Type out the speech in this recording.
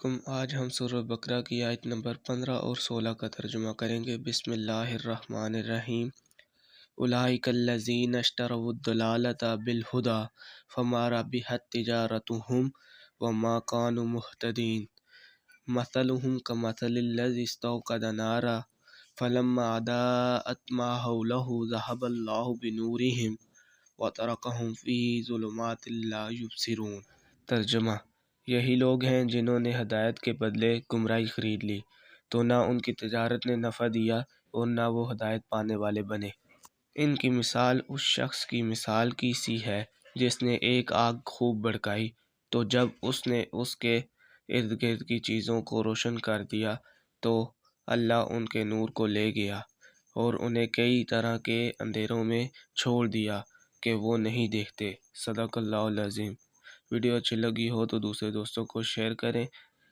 علیکم۔ آج ہم سورہ بقرہ کی آیت نمبر 15 اور 16 کا ترجمہ کریں گے۔ بسم اللہ الرحمن الرحیم۔ اولئک الذین اشتروا الضلالۃ بالہدی فما ربحت تجارتہم وما کانوا مہتدین۔ مثلہم کمثل الذی استوقد نارا فلما اضاءت ما حولہ ذہب اللہ بنورہم وترکہم فی ظلمات لا یبصرون۔ ترجمہ: یہی لوگ ہیں جنہوں نے ہدایت کے بدلے گمراہی خرید لی، تو نہ ان کی تجارت نے نفع دیا اور نہ وہ ہدایت پانے والے بنے۔ ان کی مثال اس شخص کی مثال کی سی ہے جس نے ایک آگ خوب بھڑکائی، تو جب اس نے اس کے ارد گرد کی چیزوں کو روشن کر دیا تو اللہ ان کے نور کو لے گیا اور انہیں کئی طرح کے اندھیروں میں چھوڑ دیا کہ وہ نہیں دیکھتے۔ صدق اللہ العظیم۔ ویڈیو اچھی لگی ہو تو دوسرے دوستوں کو شیئر کریں